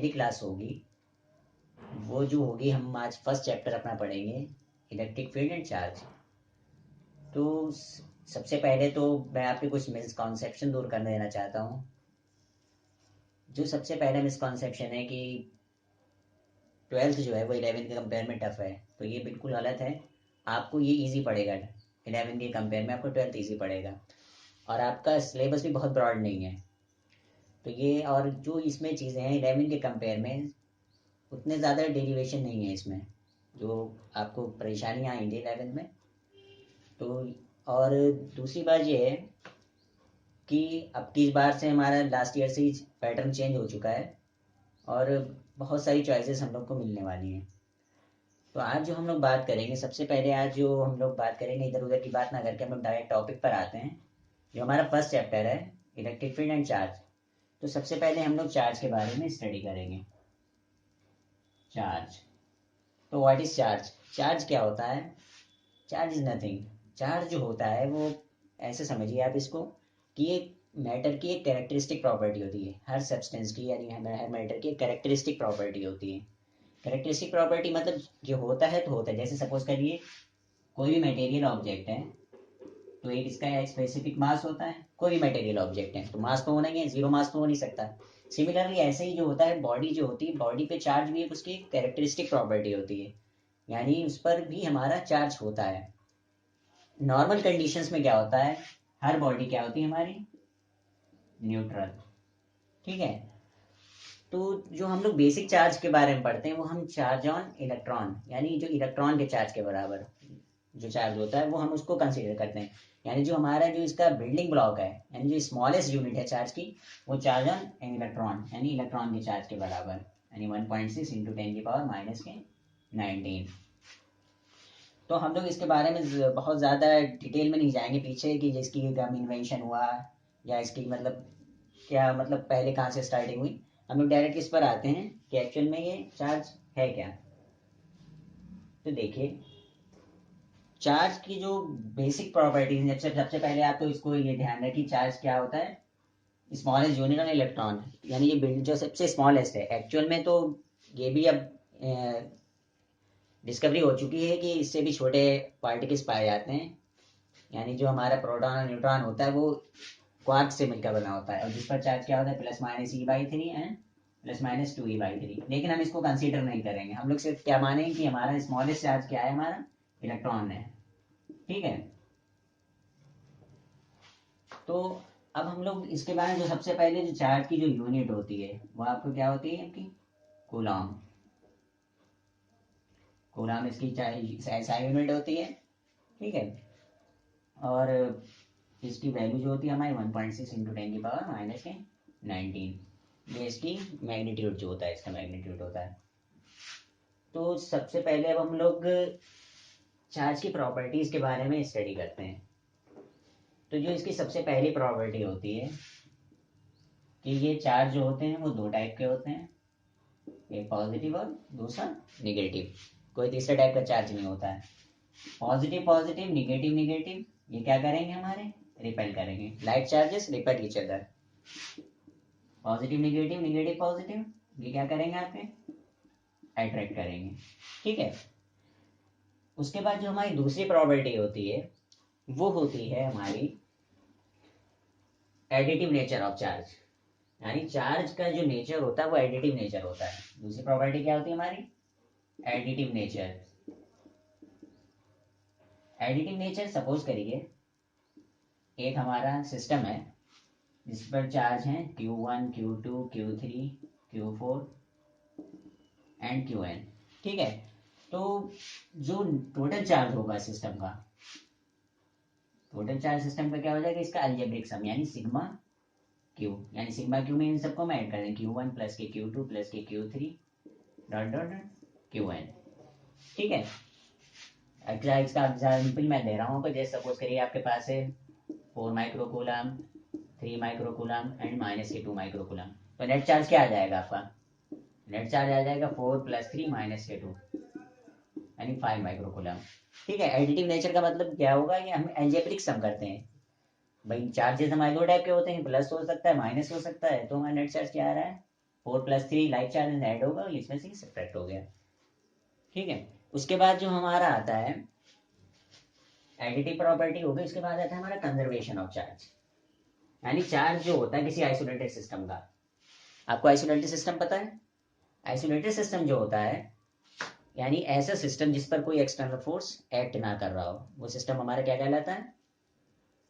पहली क्लास होगी वो जो होगी, हम आज फर्स्ट चैप्टर अपना पढ़ेंगे, इलेक्ट्रिक फील्ड एंड चार्ज। तो सबसे पहले तो मैं आपके कुछ मिसकॉन्सेप्शन दूर करने देना चाहता हूँ। जो सबसे पहला मिसकॉन्सेप्शन है कि ट्वेल्थ जो है वो 11th के कंपेयर में टफ है, तो ये बिल्कुल गलत है। आपको ये इजी पड़ेगा, 11th के कंपेयर में आपको 12th इजी पड़ेगा, और आपका सिलेबस भी बहुत ब्रॉड नहीं है। तो ये, और जो इसमें चीज़ें हैं 11th के कंपेयर में उतने ज़्यादा डेरिवेशन नहीं है इसमें, जो आपको परेशानियाँ आएंगी 11th में। तो और दूसरी बात ये है कि अब की बार से हमारा लास्ट ईयर से ही पैटर्न चेंज हो चुका है, और बहुत सारी चॉइसेस हम लोग को मिलने वाली हैं। तो आज जो हम लोग बात करेंगे, सबसे पहले आज जो हम लोग बात करेंगे, इधर उधर की बात ना करके हम लोग डायरेक्ट टॉपिक पर आते हैं। जो हमारा फर्स्ट चैप्टर है, इलेक्ट्रिक फील्ड एंड चार्ज। तो सबसे पहले हम लोग चार्ज के बारे में स्टडी करेंगे। चार्ज, तो व्हाट इज चार्ज? चार्ज क्या होता है? Charge is nothing. चार्ज जो होता है वो, ऐसे समझिए आप इसको, कि एक मैटर की एक कैरेक्टरिस्टिक प्रॉपर्टी होती है, हर सब्सटेंस की, यानी हर मैटर की एक कैरेक्टरिस्टिक प्रॉपर्टी होती है। कैरेक्टरिस्टिक प्रॉपर्टी मतलब जो होता है तो होता है। जैसे सपोज करिए कोई भी मटेरियल ऑब्जेक्ट है, तो एक इसका एक स्पेसिफिक मास होता है। कोई भी मटेरियल ऑब्जेक्ट है तो मास तो होना ही है, जीरो मास तो हो नहीं सकता। सिमिलरली ऐसे ही जो होता है, बॉडी जो होती है, बॉडी पे चार्ज भी एक उसकी कैरेक्टरिस्टिक प्रॉपर्टी होती है, यानी उस पर भी हमारा चार्ज होता है। नॉर्मल कंडीशंस में क्या होता है, हर बॉडी क्या होती है हमारी, न्यूट्रल। ठीक है। तो जो हम लोग बेसिक चार्ज के बारे में पढ़ते हैं वो हम चार्ज ऑन इलेक्ट्रॉन, यानी जो इलेक्ट्रॉन के चार्ज के बराबर जो चार्ज होता है वो हम उसको कंसीडर करते हैं। यानी जो हमारा जो इसका बिल्डिंग ब्लॉक है, यानी जो स्मॉलेस्ट यूनिट है चार्ज की, वो चार्ज ऑन एन इलेक्ट्रॉन, यानी इलेक्ट्रॉन के चार्ज के बराबर, यानी 1.6 इंटू 10⁻⁻⁹ तो हम लोग इसके बारे में बहुत ज़्यादा डिटेल में नहीं जाएंगे पीछे, कि जिसकी कब इन्वेंशन हुआ, या इसकी मतलब क्या, मतलब पहले कहाँ से स्टार्टिंग हुई। हम लोग डायरेक्ट इस पर आते हैं कि एक्चुअल में ये चार्ज है क्या। तो देखिए, चार्ज की जो बेसिक प्रॉपर्टीज, सबसे पहले आप तो इसको ये ध्यान रखिए, चार्ज क्या होता है, स्मॉलेस्ट यूनिट ऑन इलेक्ट्रॉन। यानी ये बिल्ड जो सबसे स्मॉलेस्ट है एक्चुअल में, तो ये भी अब डिस्कवरी हो चुकी है कि इससे भी छोटे पार्टिकल्स पाए जाते हैं। यानी जो हमारा प्रोटॉन और न्यूट्रॉन होता है वो क्वार्क से मिलकर बना होता है, और जिस पर चार्ज क्या होता है, +-E/3 एंड +-2E/3। लेकिन हम इसको कंसीडर नहीं करेंगे, हम लोग सिर्फ क्या मानेंगे कि हमारा स्मॉलेस्ट चार्ज क्या है, हमारा इलेक्ट्रॉन है। ठीक है। तो अब हम लोग इसके बारे में, जो सबसे पहले जो चार्ज की जो यूनिट होती है वो आपको क्या होती है, आपकी कूलॉम। कूलॉम इसकी SI यूनिट होती है। ठीक है। और इसकी वैल्यू जो होती है हमारी 1.6 इंटू 10⁻⁻19, ये इसकी मैग्नीट्यूड जो होता है, इसका मैग्नीट्यूड होता है। तो सबसे पहले अब हम लोग चार्ज की प्रॉपर्टीज के बारे में स्टडी करते हैं। तो जो इसकी सबसे पहली प्रॉपर्टी होती है कि ये चार्ज जो होते हैं वो दो टाइप के होते हैं, एक पॉजिटिव और दूसरा निगेटिव। कोई तीसरा टाइप का चार्ज नहीं होता है। पॉजिटिव पॉजिटिव, निगेटिव निगेटिव, ये क्या करेंगे, हमारे रिपेल करेंगे। Like charges repel each other. Positive negative, negative positive, ये क्या करेंगे, आपके अट्रैक्ट करेंगे। ठीक है। उसके बाद जो हमारी दूसरी प्रॉपर्टी होती है वो होती है हमारी एडिटिव नेचर ऑफ चार्ज। यानी चार्ज का जो नेचर होता है वो एडिटिव नेचर होता है। दूसरी प्रॉपर्टी क्या होती है हमारी, additive nature. Additive nature, suppose करिए एक हमारा सिस्टम है जिस पर चार्ज है Q1 Q2 Q3 Q4 and Qn। ठीक है। तो जो टोटल चार्ज होगा सिस्टम का, टोटल चार्ज सिस्टम का क्या हो जाएगा, इसका अलजेब्रिक सम, यानी सिग्मा क्यू। यानी सिग्मा क्यू में इन सबको मैं ऐड कर दें, Q1 प्लस के Q2 प्लस के Q3 डॉट डॉट Qn। ठीक है। अच्छा, इसका एग्जाम्पल मैं दे रहा हूँ। जैसे सपोज करिए आपके पास है 4 माइक्रोकूलम, 3 माइक्रोकूलम एंड -2 माइक्रोकूलम। तो नेट चार्ज क्या आ जाएगा आपका, नेट चार्ज आ जाएगा 4 + 3 - 2, यानी 5 माइक्रोकूलम। ठीक है। एडिटिव नेचर का मतलब क्या होगा, ये हम एल्जेब्रिक सम करते हैं। भाई चार्जेस हमारे दो टाइप के होते हैं, प्लस हो सकता है माइनस हो सकता है, तो हमारा नेट चार्ज क्या आ रहा है, 4+3 लाइक चार्ज ऐड होगा और इसमें से सब्ट्रैक्ट हो गया। ठीक है, उसके बाद जो हमारा आता है एडिटिव प्रॉपर्टी हो गई, उसके बाद आता है हमारा कंजर्वेशन ऑफ चार्ज। यानी चार्ज जो होता है किसी आइसोलेटेड सिस्टम का, आपको आइसोलेटेड सिस्टम पता है? आइसोलेटेड सिस्टम जो होता है यानी ऐसा सिस्टम जिस पर कोई एक्सटर्नल फोर्स एक्ट ना कर रहा हो, वो सिस्टम हमारा क्या कहलाता है?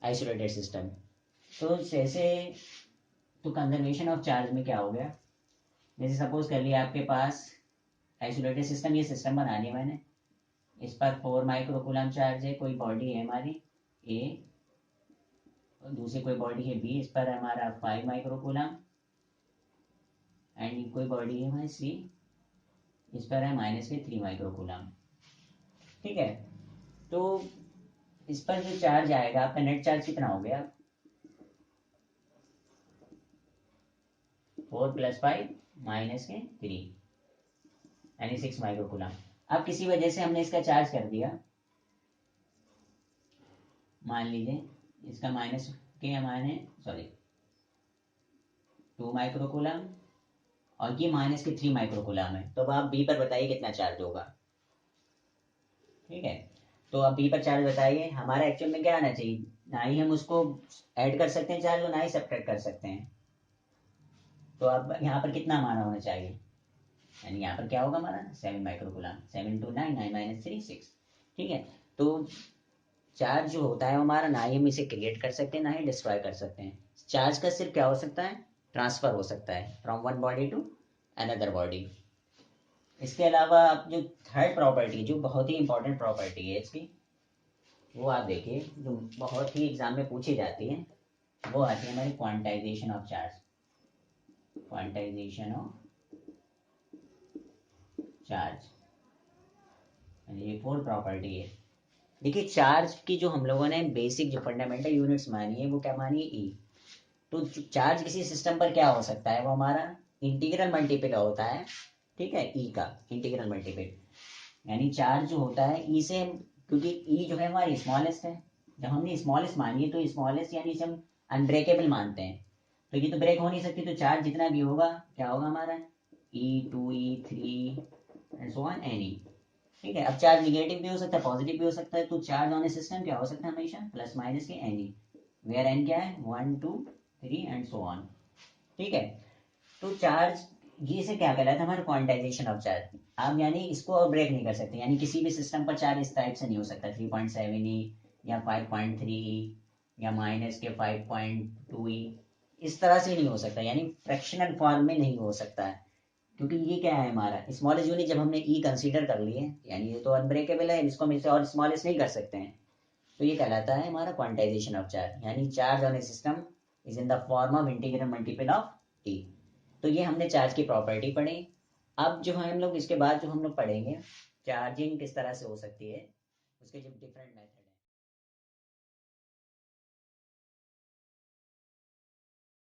Isolated system. तो जैसे तो कंजर्वेशन ऑफ चार्ज में क्या हो गया, जैसे सपोज कर लिया आपके पास आइसोलेटेड सिस्टम, ये सिस्टम बना लिया मैंने, इस पर 4 माइक्रोकूलम चार्ज है, कोई बॉडी है हमारी ए, दूसरी कोई बॉडी है बी, इस पर हमारा 5 माइक्रोकूलम, एंड कोई बॉडी है हमारी सी, इस पर है -3 माइक्रोकूलम। ठीक है, तो इस पर जो चार्ज आएगा आपका नेट चार्ज कितना हो गया? 4 + 5 -3 यानी 6 माइक्रोकूलम। अब किसी वजह से हमने इसका चार्ज कर दिया, मान लीजिए इसका माइनस के माने सॉरी 2 माइक्रोकूलम और ये -3 माइक्रोकूलम है, तो अब आप बी पर बताइए कितना चार्ज होगा। ठीक है, तो अब बी पर चार्ज बताइए। हमारा एक्चुअल में क्या आना चाहिए, ना ही हम उसको ऐड कर सकते हैं चार्ज और ना ही सब्ट्रैक्ट कर सकते हैं। तो अब यहाँ पर कितना माना होना चाहिए, यानी यहाँ पर क्या होगा हमारा 7 माइक्रोकूलम, 7 × 9 9 - 3 6। ठीक है, तो चार्ज जो होता है हमारा ना ही हम इसे क्रिएट कर सकते हैं ना ही डिस्ट्रॉय कर सकते हैं। चार्ज का सिर्फ क्या हो सकता है, ट्रांसफर हो सकता है from one body to another body. इसके अलावा अब जो थर्ड प्रॉपर्टी जो बहुत ही इंपॉर्टेंट प्रॉपर्टी है इसकी, वो आप देखिए जो बहुत ही एग्जाम में पूछी जाती है, वो आती है हमारी quantization of charge. Quantization of charge, ये फोर्थ प्रॉपर्टी है। देखिए चार्ज की जो हम लोगों ने बेसिक जो फंडामेंटल यूनिट्स मानी है वो क्या मानी है, ई। तो चार्ज किसी सिस्टम पर क्या हो सकता है, वो हमारा इंटीग्रल मल्टीपल होता है। ठीक है, ई का इंटीग्रल मल्टीपल, यानी चार्ज जो होता है ई से, क्योंकि ई जो है हमारी स्मॉलेस्ट है, जब हमने स्मॉलेस्ट मानी है तो स्मॉलेस्ट यानी इसे हम अनब्रेकेबल मानते हैं, तो ये तो ब्रेक हो नहीं सकती, तो चार्ज जितना भी होगा क्या होगा हमारा E2 E3 and so on N E. ठीक है, अब चार्ज निगेटिव भी हो सकता है पॉजिटिव भी हो सकता है, तो चार्ज ऑन ए सिस्टम क्या हो सकता है हमेशा प्लस माइनस के एन ई, वेयर एन क्या है 1 2 3 एंड सो ऑन। ठीक है, तो चार्ज ये से क्या कहलाता है हमारा क्वांटाइजेशन ऑफ चार्ज। आप यानी इसको और ब्रेक नहीं कर सकते, यानी किसी भी सिस्टम पर चार्ज इस टाइप से नहीं हो सकता 3.7 ई या 5.3 ई या माइनस के 5.2 ई, इस तरह से नहीं हो सकता, यानी फ्रैक्शनल फॉर्म में नहीं हो सकता है, क्योंकि ये क्या है हमारा स्मॉलेस्ट यूनिट जब हमने ई कंसीडर कर लिए, यानी ये तो अनब्रेकेबल है, इसको हम इससे और स्मॉलेस्ट नहीं कर सकते हैं, तो ये कहलाता है हमारा क्वांटाइजेशन ऑफ चार्ज, यानी charge on a system is in the form of integral multiple of e. तो ये हमने चार्ज की प्रॉपर्टी पढ़ी। अब जो है हम लोग इसके बाद जो हम लोग पढ़ेंगे चार्जिंग किस तरह से हो सकती है, उसके जो डिफरेंट मेथड है।